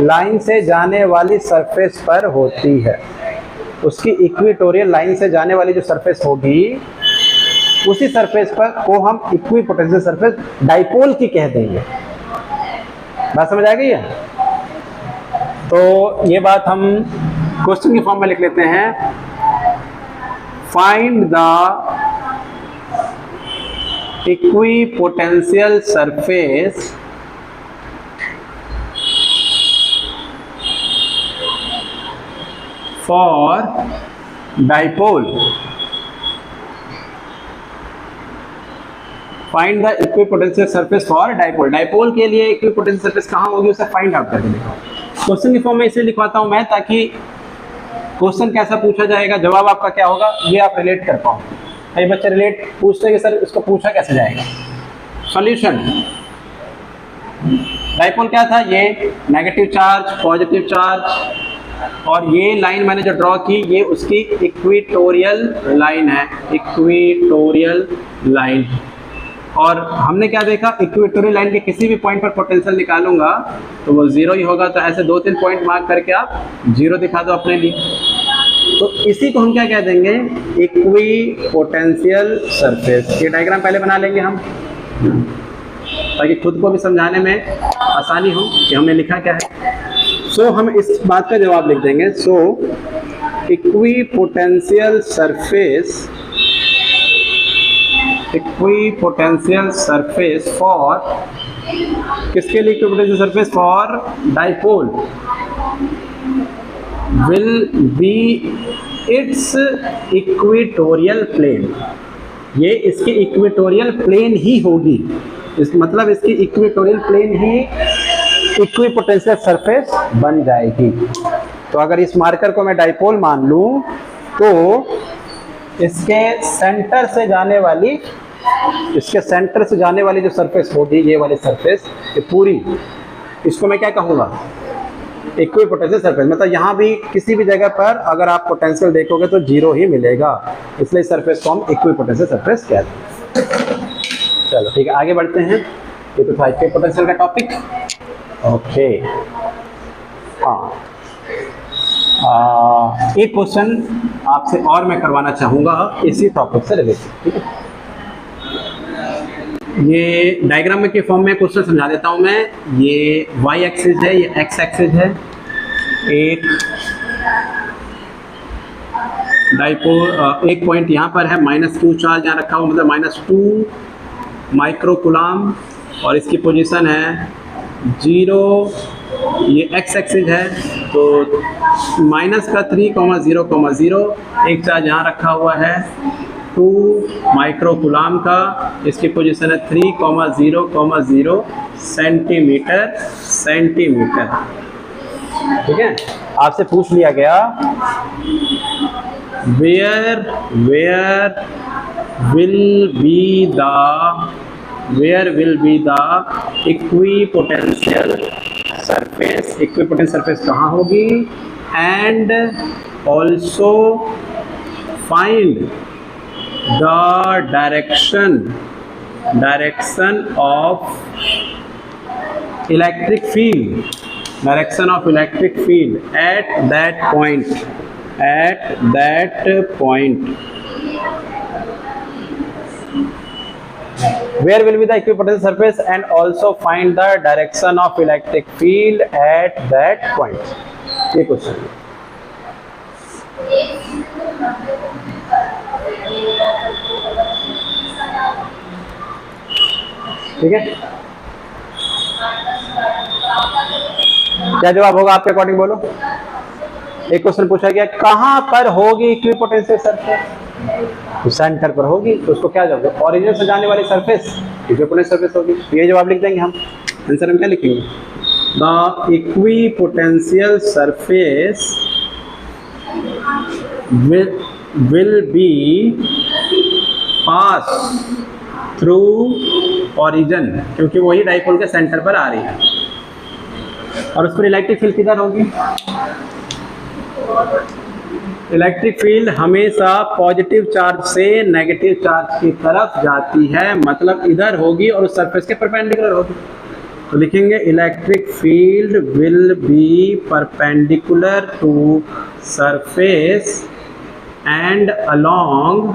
लाइन से जाने वाली सरफेस पर होती है। उसकी इक्वेटोरियल लाइन से जाने वाली जो सरफेस होगी, उसी सरफेस पर को हम इक्विपोटेंशियल सरफेस डाइपोल की कह देंगे। बात समझ आ गई है? तो ये बात हम क्वेश्चन के फॉर्म में लिख लेते हैं। Find the equipotential surface for dipole. Find the equipotential surface for dipole. Dipole के लिए इक्विपोटेंशियल सरफेस कहाँ होगी उसे फाइंड आउट करके दिखाओ। क्वेश्चन की फॉर्म में इसे लिखवाता हूं मैं, ताकि क्वेश्चन कैसा पूछा जाएगा, जवाब आपका क्या होगा, ये आप रिलेट कर पाओ। कई बच्चे रिलेट पूछते हैं कि सर इसको पूछा कैसे जाएगा। सॉल्यूशन, डाइपोल क्या था? ये नेगेटिव चार्ज, पॉजिटिव चार्ज, और ये लाइन मैंने जो ड्रॉ की ये उसकी इक्वेटोरियल लाइन है, इक्वेटोरियल लाइन। और हमने क्या देखा, इक्वेटोरियल लाइन के किसी भी पॉइंट पर पोटेंशियल निकालूंगा तो वो जीरो ही होगा। तो ऐसे 2-3 पॉइंट मार्क करके आप जीरो दिखा दो अपने लिए। तो इसी को हम क्या कह देंगे, इक्वी पोटेंशियल सरफेस। ये डायग्राम पहले बना लेंगे हम, ताकि खुद को भी समझाने में आसानी हो कि हमने लिखा क्या है। सो हम इस बात का जवाब लिख देंगे। So equipotential surface, equipotential surface for, किसके लिए equipotential surface? For dipole will be its equatorial plane. ये इसकी इक्वेटोरियल प्लेन ही होगी, इस मतलब इसकी इक्वेटोरियल प्लेन ही इक्वी पोटेंशियल सरफेस बन जाएगी। तो अगर इस मार्कर को मैं डाइपोल मान लूं तो इसके सेंटर से जाने वाली, इसके सेंटर से जाने वाली जो सरफेस होगी, ये वाली सरफेस, ये पूरी, इसको मैं क्या कहूँगा, इक्वी पोटेंशियल सरफेस। मतलब यहाँ भी किसी भी जगह पर अगर आप पोटेंशियल देखोगे तो जीरो ही मिलेगा, इसलिए सरफेस को हम इक्वी पोटेंशियल सरफेस कहते हैं। चलो ठीक है, आगे बढ़ते हैं। ये तो था इक्वी पोटेंशियल का टॉपिक। ओके, हाँ, एक क्वेश्चन आपसे और मैं करवाना चाहूँगा इसी टॉपिक से रिलेटेड, ठीक है। ये डायग्राम के फॉर्म में क्वेश्चन समझा देता हूँ मैं। ये वाई एक्सिस है, ये एक्स एक्सिस है। एक डाइपोल, एक पॉइंट यहाँ पर है, -q चार्ज यहाँ रखा हुआ, मतलब -2 माइक्रो कूलम, और इसकी पोजीशन है 0। ये एक्स एक्सिस है, तो -3,0,0, एक चार्ज यहाँ रखा हुआ है 2 माइक्रो कूलम का, इसकी पोजीशन है 3,0,0 सेंटीमीटर। ठीक है, आपसे पूछ लिया गया where will be the equipotential surface, equipotential surface कहाँ होगी, and also find the direction of electric field at that point. Where will be the equipotential surface and also find the direction of electric field at that point. ये question, ठीक है। क्या जवाब होगा आपके according, बोलो। एक क्वेश्चन पूछा गया कहां पर होगी इक्विपोटेंशियल सरफेस, तो सेंटर पर होगी, तो उसको क्या जवाब, ओरिजिन से जाने वाली सरफेस इक्विपोटेंशियल सरफेस होगी। ये जवाब लिख देंगे हम। आंसर हम क्या लिखेंगे, the equipotential surface will be pass through origin, क्योंकि वही डाइपोल के सेंटर पर आ रही है, और उस पर इलेक्ट्रिक फील्ड किधर होगी। इलेक्ट्रिक फील्ड हमेशा पॉजिटिव चार्ज से नेगेटिव चार्ज की तरफ जाती है, मतलब इधर होगी और उस सरफेस के परपेंडिकुलर होगी। तो लिखेंगे electric field will be perpendicular to surface and along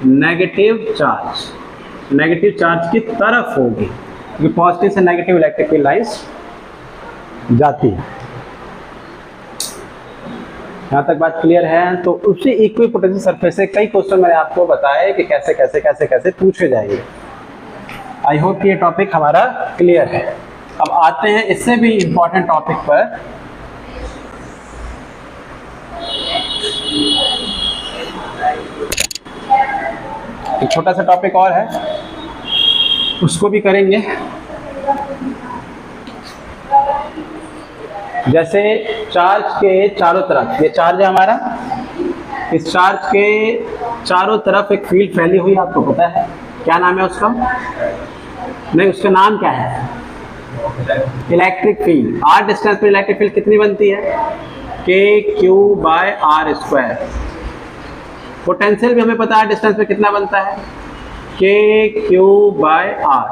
negative charge की तरफ होगी, क्योंकि पॉजिटिव से नेगेटिव इलेक्ट्रिक फील्ड लाइंस जाती है। यहाँ तक बात क्लियर है। तो उसी इक्विपोटेंशियल सरफेस से कई क्वेश्चन मैंने आपको बताया कि कैसे पूछे जाएंगे। आई होप कि ये टॉपिक हमारा क्लियर है। अब आते हैं इससे भी इम्पोर्टेंट टॉपिक पर। एक छोटा सा टॉपिक और है, उसको भी करेंगे। जैसे चार्ज के चारों तरफ, ये चार्ज है हमारा, इस चार्ज के चारों तरफ एक फील्ड फैली हुई, आपको पता है क्या नाम है उसका? नहीं, उसका नाम क्या है? Electric field. आर डिस्टेंस पर इलेक्ट्रिक फील्ड कितनी बनती है? KQ/R²। पोटेंशियल भी हमें पता है डिस्टेंस पे कितना बनता है, के क्यू बाय आर।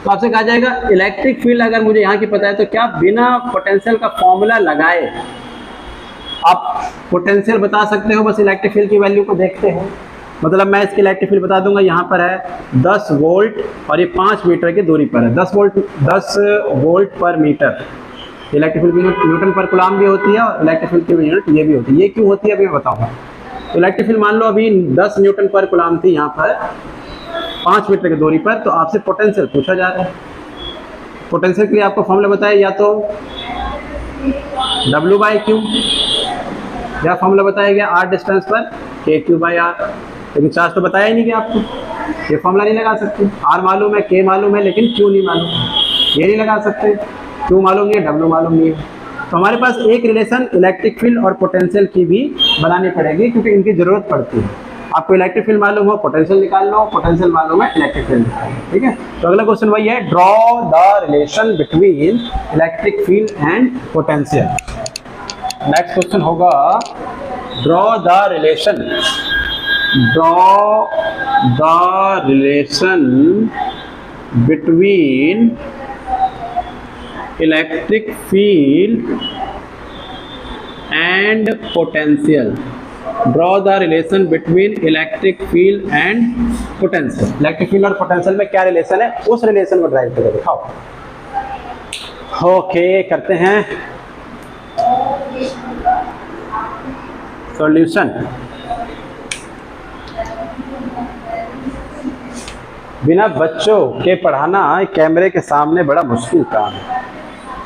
तो आपसे कहा जाएगा इलेक्ट्रिक फील्ड अगर मुझे यहाँ की पता है तो क्या बिना पोटेंशियल का फॉर्मूला लगाए आप पोटेंशियल बता सकते हो, बस इलेक्ट्रिक फील्ड की वैल्यू को देखते हो। मतलब मैं इसकी इलेक्ट्रिक फील्ड बता दूंगा, यहाँ पर है 10 वोल्ट और ये 5 मीटर की दूरी पर है। 10 वोल्ट पर मीटर इलेक्ट्रिक फील्ड की यूनिट न्यूटन पर कूलम भी होती है और इलेक्ट्रिक फील्ड की यूनिट ये भी होती है। ये क्यों होती है अभी मैं बताऊंगा। तो इलेक्ट्रिक फील्ड मान लो अभी 10 न्यूटन पर कूलम थी यहाँ पर 5 मीटर की दूरी पर, तो आपसे पोटेंशियल पूछा जा रहा है। पोटेंशियल के लिए आपको फॉर्मूला बताया या तो W/Q या फॉर्मूला बताया गया R डिस्टेंस पर KQ/R, लेकिन चार्ज तो बताया ही नहीं गया आपको, ये फॉर्मूला नहीं लगा सकते। R मालूम है, K मालूम है, लेकिन Q नहीं मालूम, ये नहीं लगा सकते। Q मालूम नहीं है, W मालूम नहीं है। तो हमारे पास एक रिलेशन इलेक्ट्रिक फील्ड और पोटेंशियल की भी बनानी पड़ेगी, क्योंकि इनकी जरूरत पड़ती है। आपको इलेक्ट्रिक फील्ड मालूम हो, पोटेंशियल निकाल लो, पोटेंशियल मालूम है, इलेक्ट्रिक फील्ड निकाल लो। ठीक है, तो अगला क्वेश्चन वही है, draw the relation between electric field and potential. Next question होगा, draw the relation between electric field and potential. Draw the relation between electric field and potential. Electric field और potential में क्या रिलेशन है, उस relation को drive करके दिखाओ। Okay, करते हैं सॉल्यूशन। बिना बच्चों के पढ़ाना कैमरे के सामने बड़ा मुश्किल काम है,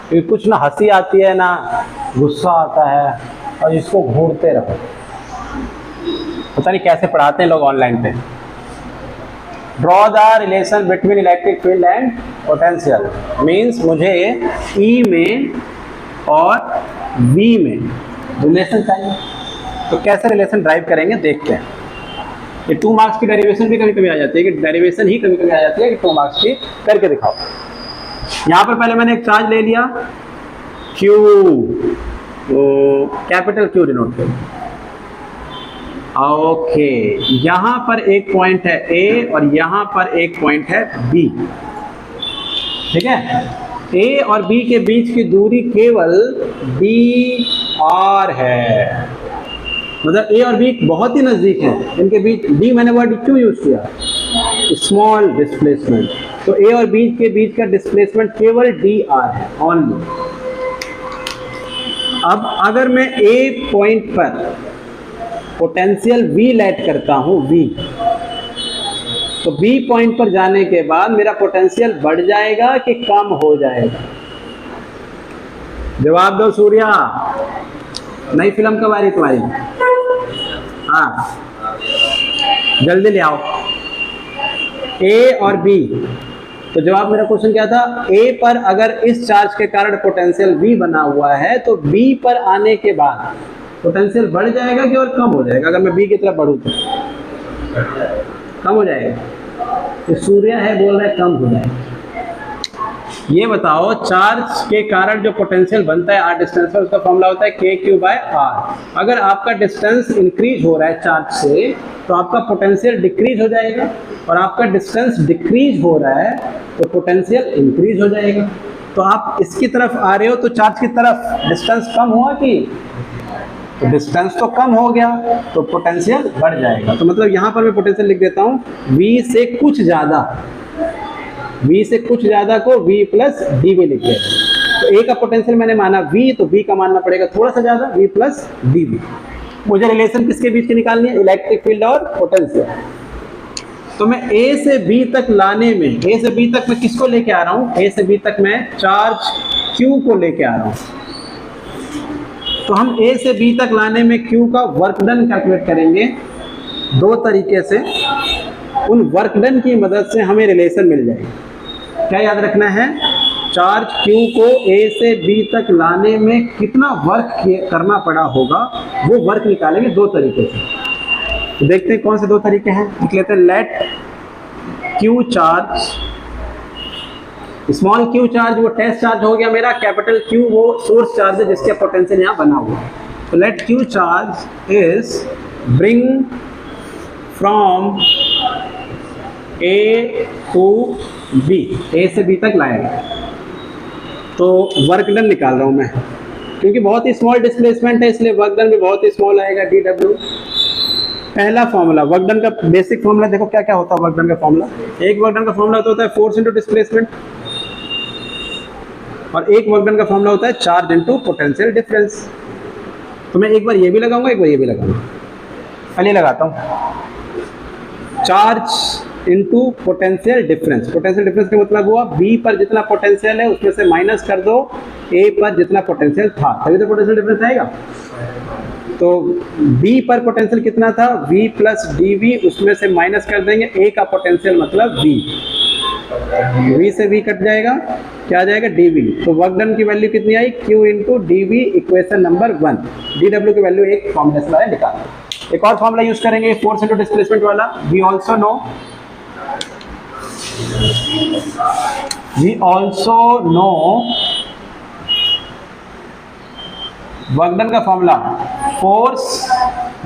क्योंकि कुछ ना हंसी आती है ना गुस्सा आता है, और इसको घूरते रहो। पता नहीं कैसे पढ़ाते हैं लोग ऑनलाइन पे। Draw the relation between electric field and potential means मुझे ई में और वी में रिलेशन चाहिए। तो कैसे रिलेशन ड्राइव करेंगे देखते हैं। ये 2 मार्क्स की डेरिवेशन भी कभी कभी आ जाती है, कि डेरिवेशन ही कभी कभी आ जाती है कि 2 मार्क्स की करके दिखाओ। यहाँ पर पहले मैंने एक चार्ज ले लिया Q, तो कैपिटल Q डिनोट करो। ओके, यहाँ पर एक पॉइंट है A और यहाँ पर एक पॉइंट है B। ठीक है, A और B के बीच की दूरी केवल dr है, मतलब A और B बहुत ही नजदीक है। इनके बीच D मैंने वर्ड क्यों यूज किया, स्मॉल डिस्प्लेसमेंट। तो A और B के बीच का डिस्प्लेसमेंट केवल dr है ओनली। अब अगर मैं A पॉइंट पर पोटेंशियल V लेट करता हूं V, तो B पॉइंट पर जाने के बाद मेरा पोटेंशियल बढ़ जाएगा कि कम हो जाएगा? जवाब दो सूर्या। नई फिल्म कब आ रही तुम्हारी? हाँ, जल्दी ले आओ। A और B, तो जवाब मेरा क्वेश्चन क्या था, A पर अगर इस चार्ज के कारण पोटेंशियल V बना हुआ है तो B पर आने के बाद पोटेंशियल बढ़ जाएगा कि और कम हो जाएगा? अगर मैं B की तरफ बढ़ूँ तो कम हो जाएगा। तो सूर्य है बोल रहा है कम हो जाएगा। ये बताओ, चार्ज के कारण जो पोटेंशियल बनता है r डिस्टेंस पर, उसका फॉर्मूला होता है KQ/R। अगर आपका डिस्टेंस इंक्रीज हो रहा है चार्ज से तो आपका पोटेंशियल डिक्रीज हो जाएगा, और आपका डिस्टेंस डिक्रीज हो रहा है तो पोटेंशियल इंक्रीज हो जाएगा। तो आप इसकी तरफ आ रहे हो तो चार्ज की तरफ डिस्टेंस कम हुआ कि, तो डिस्टेंस तो कम हो गया तो पोटेंशियल बढ़ जाएगा। तो मतलब यहाँ पर मैं पोटेंशियल लिख देता हूँ V से कुछ ज़्यादा, V से कुछ ज़्यादा को V प्लस dV लिख दिया। तो A का पोटेंशियल मैंने माना V, तो B का मानना पड़ेगा थोड़ा सा ज़्यादा V प्लस dV। मुझे रिलेशन किसके बीच की निकालनी है? इलेक्ट्रिक फील्ड और पोटेंशियल। तो मैं A से B तक लाने में, A से B तक मैं किसको लेके आ रहा हूँ? A से B तक मैं चार्ज Q को लेके आ रहा हूँ। तो हम A से B तक लाने में Q का वर्क डन कैलकुलेट करेंगे 2 तरीके से। उन वर्क डन की मदद से हमें रिलेशन मिल जाएगी। क्या याद रखना है? चार्ज Q को A से B तक लाने में कितना वर्क करना पड़ा होगा, वो वर्क निकालेंगे 2 तरीके से। तो देखते हैं कौन से 2 तरीके हैं। लिख लेते हैं, let Q charge, small Q charge वो टेस्ट चार्ज हो गया मेरा, कैपिटल Q वो सोर्स चार्ज है जिसके पोटेंशियल यहाँ बना हुआ है। तो let Q charge is bring from A to B, A से बी तक लाएगा। तो वर्क डन निकाल रहा हूँ मैं, क्योंकि बहुत ही स्मॉल डिस्प्लेसमेंट है इसलिए वर्क डन भी बहुत ही स्मॉल आएगा, डी डब्ल्यू। पहला फॉर्मूला वर्क डन का बेसिक फॉर्मूला देखो क्या क्या होता है। वर्क डन का फॉर्मूला, एक वर्क डन का फॉर्मूला होता है फोर्स इंटू डिस्प्लेसमेंट, और एक वर्क डन का फॉर्मूला होता है चार्ज इंटू पोटेंशियल डिफरेंस। तो मैं एक बार ये भी लगाऊंगा, एक बार ये भी लगाऊंगा। पहले लगाता हूँ charge into potential difference. Potential difference का मतलब हुआ बी पर जितना पोटेंशियल है उसमें से माइनस कर दो ए पर जितना पोटेंशियल था, तभी तो पोटेंशियल डिफरेंस आएगा। तो बी पर पोटेंशियल कितना था, v प्लस डी वी, उसमें से माइनस कर देंगे ए का पोटेंशियल मतलब v, v से v कट जाएगा, क्या आ जाएगा dv। तो वर्क डन की वैल्यू कितनी आई, q into D V, equation number 1। dw की वैल्यू एक फॉर्मूला से आया निकाल। एक और फॉर्मूला यूज करेंगे फोर्स इंटू डिस्प्लेसमेंट वाला। We also know work done का फॉर्मूला, फोर्स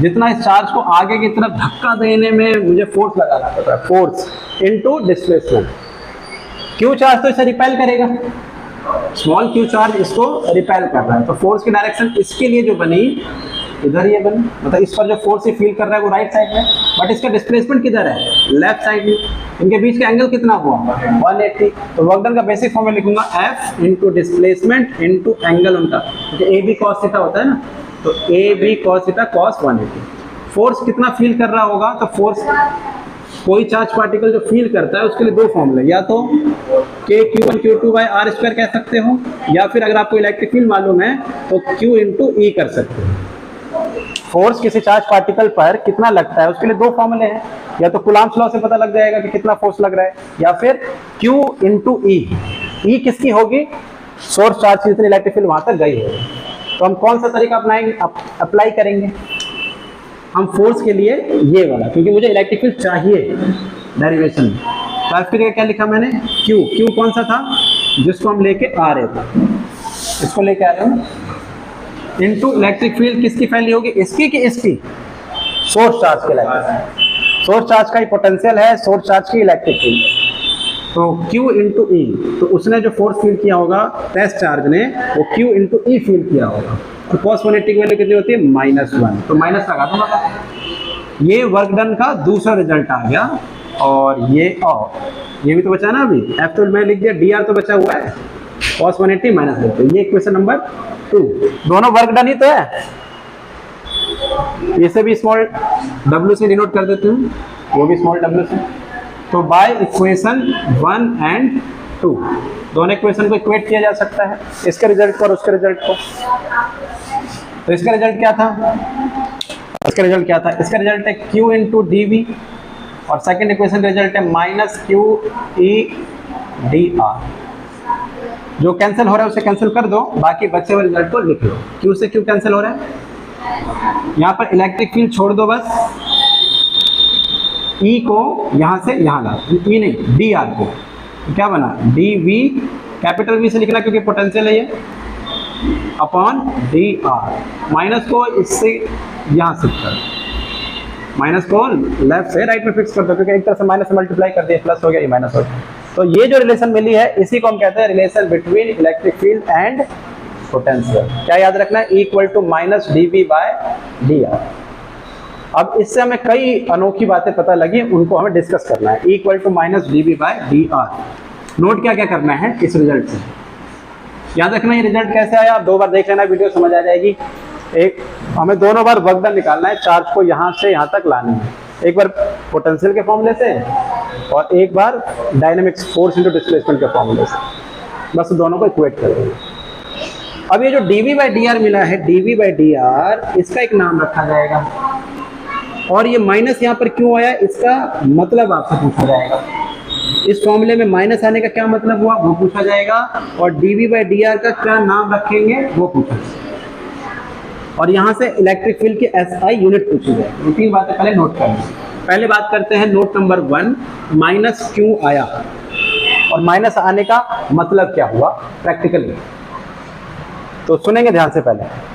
जितना इस चार्ज को आगे की तरफ धक्का देने में मुझे फोर्स लगाना पड़ता है, force into displacement. Q charge तो इसे रिपेल करेगा, स्मॉल क्यू चार्ज इसको रिपेल कर रहा है, तो फोर्स की डायरेक्शन इसके लिए जो बनी इधर ये बनी, मतलब इस पर जो फोर्स फील कर रहा है वो राइट साइड में, बट इसका डिस्प्लेसमेंट किधर है, लेफ्ट साइड में। इनके बीच का एंगल कितना हुआ 180। तो वर्क डन का बेसिक फॉर्मूला लिखूंगा F into displacement into angle उनका, क्योंकि ए बी कॉस थीटा होता है ना, तो A B cos theta cos 180। Force कितना फील कर रहा होगा, तो फोर्स कोई चार्ज पार्टिकल जो फील करता है उसके लिए दो फॉर्मूले, या तो K Q one Q two by R square कह सकते हो, या फिर अगर आपको इलेक्ट्रिक फील्ड मालूम है तो क्यू इंटू ई कर सकते हो। फोर्स किसी चार्ज पार्टिकल पर कितना लगता है उसके लिए दो फॉर्मूले हैं, या तो कूलॉम्स लॉ से पता लग जाएगा कि कितना फोर्स लग रहा है, या फिर Q इंटू ई। ई किसकी होगी, सोर्स चार्ज की जितनी इलेक्ट्रिक फील्ड वहां तक गई होगी। तो हम कौन सा तरीका अपनाएंगे, अप्लाई करेंगे हम फोर्स के लिए ये वाला, क्योंकि मुझे इलेक्ट्रिक फील्ड चाहिए डेरिवेशन में। तो आपके लिए क्या लिखा मैंने, Q कौन सा था जिसको हम लेके आ रहे थे, इसको लेके आ रहे हैं, इनटू इलेक्ट्रिक फील्ड किसकी फैली होगी, इसकी कि इसकी, सोर्स चार्ज के इलेक्ट्रिक, सोर्स चार्ज का ही पोटेंशियल है, सोर्स चार्ज की इलेक्ट्रिक फील्ड। तो Q इंटू ई, तो उसने जो फोर्स फील किया होगा टेस्ट चार्ज ने, वो Q इंटू ई फील किया होगा। तो cos 180 की वैल्यू कितनी होती है, -1, तो माइनस लगा दूंगा। ये वर्क डन का दूसरा रिजल्ट आ गया, और ये भी तो बचा ना अभी, एफ तो मैं लिख दिया, dr तो बचा हुआ है, cos 180 माइनस देते, ये इक्वेशन नंबर 2। दोनों वर्क डन ही तो है, इसे भी स्मॉल w से डिनोट कर देते हैं, वो भी स्मॉल w से। तो बाय इक्वेशन 1 एंड 2 दोनों इक्वेशन को इक्वेट किया जा सकता है, इसके रिजल्ट को और उसके रिजल्ट को। तो इसका रिजल्ट क्या था, इसका रिजल्ट क्या था, इसका रिजल्ट है Q इंटू डी वी, और सेकेंड इक्वेशन रिजल्ट है minus Q E D R. जो कैंसिल हो रहा है उसे कैंसिल कर दो, बाकी बचे हुए रिजल्ट को लिख लो। Q से Q कैंसिल हो रहा है, यहाँ पर इलेक्ट्रिक फील्ड छोड़ दो बस, E को यहाँ से यहाँ ला, E नहीं डी आर को, तो क्या बना डी वी, कैपिटल V से लिखना क्योंकि पोटेंशियल है ये, अपॉन डी आर। माइनस को इससे यहाँ शिफ्ट कर, माइनस को लेफ्ट से राइट में फिक्स कर दो, क्योंकि एक तरह से माइनस से मल्टीप्लाई कर दिया, प्लस हो गया, ये माइनस हो गया। तो ये जो रिलेशन मिली है इसी को हम कहते हैं relation between electric field and potential. क्या याद रखना है, equal to minus D V by D R. अब इससे हमें कई अनोखी बातें पता लगी, उनको हमें डिस्कस करना है। Equal to minus D V by D R. Note क्या क्या करना है इस रिजल्ट से, याद रखना ये रिजल्ट कैसे आया, आप 2 बार देख लेना, वीडियो समझ आ जाएगी। एक हमें दोनों बार वर्क डन निकालना है, चार्ज को यहाँ से यहाँ तक लाना है, एक बार पोटेंशियल के फॉर्मूले से और एक बार डायनेमिक्स फोर्स इंटू डिस्प्लेसमेंट के फॉर्मूले से, बस दोनों को इक्वेट कर देंगे। अब ये जो dv बाई डी आर मिला है, dv बाई डी आर, इसका एक नाम रखा जाएगा, और ये माइनस यहाँ पर क्यों आया इसका मतलब आपसे पूछा जाएगा। इस फॉर्मूले में माइनस आने का क्या मतलब हुआ वो पूछा जाएगा, और dv बाई डी आर का क्या नाम रखेंगे वो पूछा जाएगा, और यहाँ से इलेक्ट्रिक फील्ड की SI यूनिट पूछी जाएगी। 3 बातें पहले नोट कर लें। पहले बात करते हैं नोट नंबर 1, माइनस क्यों आया और माइनस आने का मतलब क्या हुआ प्रैक्टिकली, तो सुनेंगे ध्यान से। पहले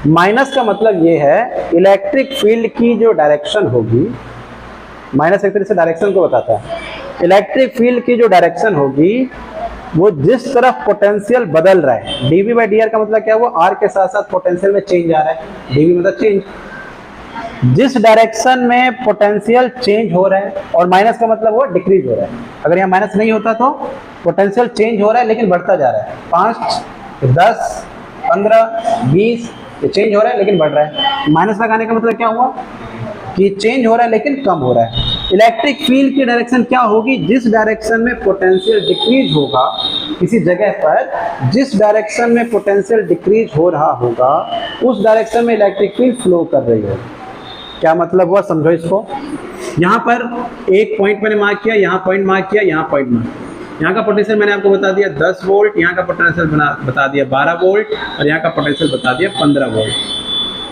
माइनस का मतलब ये है इलेक्ट्रिक फील्ड की जो डायरेक्शन होगी माइनस एक तरह से डायरेक्शन को बताता है। इलेक्ट्रिक फील्ड की जो डायरेक्शन होगी वो जिस तरफ पोटेंशियल बदल रहा है, डीवी बाई डी आर का मतलब क्या हुआ, आर के साथ साथ पोटेंशियल में चेंज आ रहा है, डीवी मतलब चेंज, जिस डायरेक्शन में पोटेंशियल चेंज हो रहा है, और माइनस का मतलब वो डिक्रीज हो रहा है। अगर यहाँ माइनस नहीं होता तो पोटेंशियल चेंज हो रहा है लेकिन बढ़ता जा रहा है, 5, 10, 15, 20 ये चेंज हो रहा है लेकिन बढ़ रहा है। माइनस लगाने का मतलब क्या हुआ कि चेंज हो रहा है लेकिन कम हो रहा है। इलेक्ट्रिक फील्ड की डायरेक्शन क्या होगी, जिस डायरेक्शन में पोटेंशियल डिक्रीज होगा किसी जगह पर, जिस डायरेक्शन में पोटेंशियल डिक्रीज हो रहा होगा उस डायरेक्शन में इलेक्ट्रिक फील्ड फ्लो कर रही है। क्या मतलब हुआ, समझो इसको। यहाँ पर एक पॉइंट मैंने मार्क किया, यहाँ पॉइंट मार्क किया, यहाँ पॉइंट मार्क किया। यहाँ का पोटेंशियल मैंने आपको बता दिया 10 वोल्ट, यहाँ का पोटेंशियल बता दिया 12 वोल्ट, और यहाँ का पोटेंशियल बता दिया 15 वोल्ट।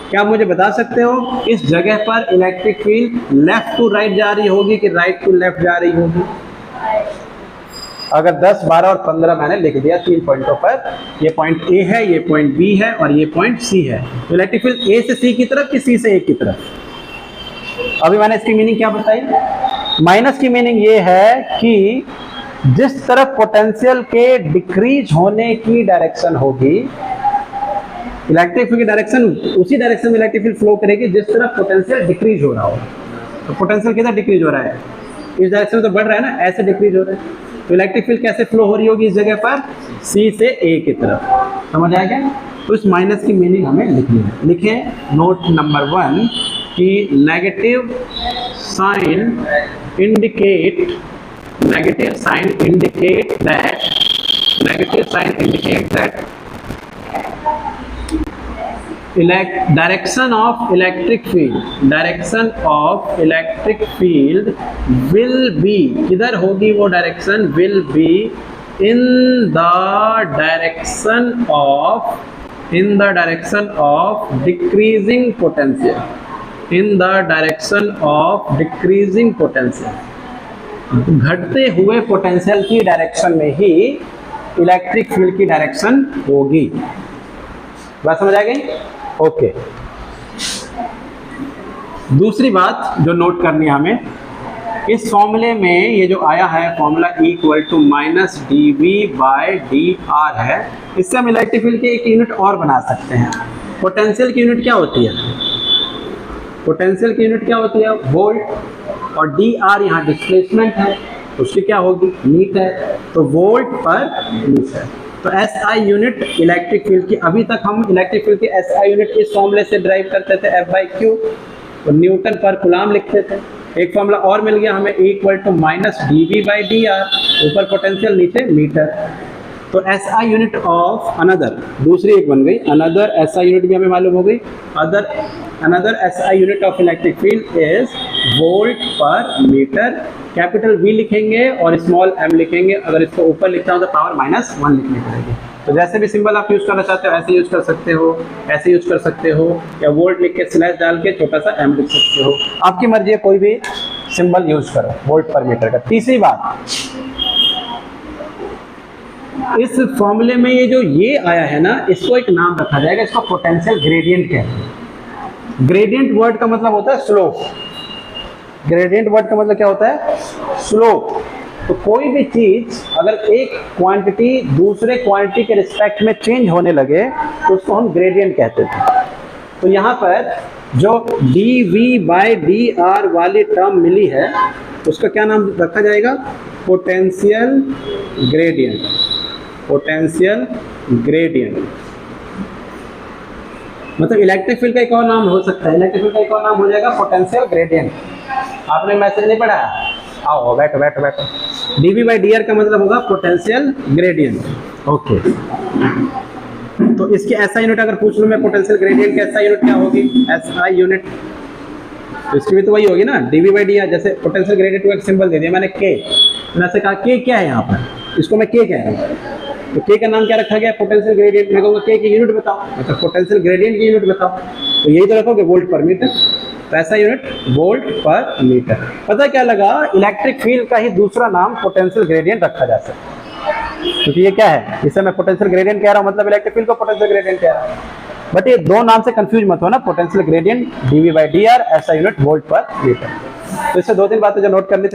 क्या आप मुझे बता सकते हो इस जगह पर electric field left to right जा रही होगी कि राइट टू लेफ्ट जा रही होगी? अगर 10, 12 और 15 मैंने लिख दिया 3 पॉइंटों पर, ये पॉइंट ए है, ये पॉइंट बी है और ये पॉइंट सी है, तो इलेक्ट्रिक फील्ड ए से सी की तरफ कि सी से ए की तरफ? अभी मैंने इसकी मीनिंग क्या बताई, माइनस की मीनिंग ये है कि जिस तरफ पोटेंशियल के डिक्रीज होने की डायरेक्शन होगी, इलेक्ट्रिक फील्ड की डायरेक्शन उसी डायरेक्शन में इलेक्ट्रिक फील्ड फ्लो करेगी जिस तरफ पोटेंशियल डिक्रीज हो रहा हो। तो पोटेंशियल किधर डिक्रीज हो रहा है, इस डायरेक्शन में तो बढ़ रहा है ना, ऐसे डिक्रीज हो रहा है। तो इलेक्ट्रिक फील्ड कैसे फ्लो हो रही होगी इस जगह पर, सी से ए की तरफ। समझ आया क्या? तो इस माइनस की मीनिंग हमें लिखनी है। लिखे नोट नंबर 1 कि negative sign indicate direction of electric field will be, किधर होगी वो direction, will be in the direction of decreasing potential, घटते हुए पोटेंशियल की डायरेक्शन में ही इलेक्ट्रिक फील्ड की डायरेक्शन होगी। बात समझ आ गई? ओके। दूसरी बात जो नोट करनी है हमें, इस फॉर्मूले में ये जो आया है formula equal to minus D v by d r है, इससे हम इलेक्ट्रिक फील्ड की एक यूनिट और बना सकते हैं। पोटेंशियल की यूनिट क्या होती है, पोटेंशियल की यूनिट क्या होती है, वोल्ट, और डी आर यहाँ डिस्प्लेसमेंट है, उसकी क्या होगी, मीटर, तो वोल्ट पर मीटर। तो S I unit electric field की, अभी तक हम इलेक्ट्रिक फील्ड की एस आई यूनिट इस फॉर्मूले से ड्राइव करते थे, एफ बाई क्यू, तो न्यूटन पर कूलाम लिखते थे। एक फॉर्मूला और मिल गया हमें equal to minus D v by d r, ऊपर पोटेंशियल नीचे मीटर। तो S I unit of another, दूसरी एक बन गई, अनदर एस आई यूनिट भी हमें मालूम हो गई। Another S I unit of electric field is volt पर मीटर। कैपिटल वी लिखेंगे और स्मॉल एम लिखेंगे, अगर इसको ऊपर लिखता हूँ तो पावर -1 लिखनी पड़ेगी। तो जैसे भी सिंबल आप यूज करना चाहते हो ऐसे यूज कर सकते हो, ऐसे यूज कर सकते हो, या वोल्ट लिख के स्लैश डाल के छोटा सा एम लिख सकते हो, आपकी मर्जी है, कोई भी सिंबल यूज करो वोल्ट पर मीटर का। तीसरी बात, इस फॉर्मूले में ये जो ये आया है ना, इसको एक नाम रखा जाएगा, इसको पोटेंशियल ग्रेडियंट कहते हैं। ग्रेडियंट वर्ड का मतलब होता है स्लोप, ग्रेडियंट वर्ड का मतलब क्या होता है, स्लोप। तो कोई भी चीज अगर एक क्वांटिटी दूसरे क्वांटिटी के रिस्पेक्ट में चेंज होने लगे तो उसको हम ग्रेडियंट कहते थे। तो यहाँ पर जो d v by d r वाली टर्म मिली है उसका क्या नाम रखा जाएगा, पोटेंशियल ग्रेडियंट। पोटेंशियल ग्रेडियंट मतलब इलेक्ट्रिक फील्ड का एक और नाम हो सकता है, इलेक्ट्रिक फील्ड का एक और नाम हो जाएगा पोटेंशियल ग्रेडियंट। आपने मैसेज नहीं पढ़ा, आओ बैठो बैठो बैठो। डीवी बाई डी आर का मतलब होगा पोटेंशियल ग्रेडियंट। ओके, तो इसकी एसआई यूनिट अगर पूछ लूं मैं, पोटेंशियल ग्रेडियंट की एसआई यूनिट क्या होगी, एसआई यूनिट, तो इसकी भी तो वही होगी ना, डीवी बाई डी आर। जैसे पोटेंशियल ग्रेडियंट को एक सिंबल दे दिया मैंने के, मैंने ऐसे कहा के क्या है यहाँ पर, इसको मैं के कह रहा हूँ, तो के का नाम क्या रखा गया, पोटेंशियल ग्रेडियंट। मैं कहूँगा के की यूनिट बताओ, अच्छा पोटेंशियल ग्रेडियंट की यूनिट बताओ, तो यही तो रखोगे वोल्ट पर मीटर, तो ऐसा यूनिट वोल्ट पर मीटर। पता क्या लगा, इलेक्ट्रिक फील्ड का ही दूसरा नाम पोटेंशियल ग्रेडियंट रखा जा सकता है, क्योंकि ये क्या है, इसे मैं पोटेंशियल ग्रेडियंट कह रहा हूँ, मतलब इलेक्ट्रिक फील्ड को पोटेंशियल ग्रेडियंट कह रहा हूँ। बट ये दो नाम से कंफ्यूज मत हो ना, potential gradient d v by d r, ऐसा यूनिट वोल्ट पर मीटर। तो इससे 2-3 बातें जो नोट करनी थी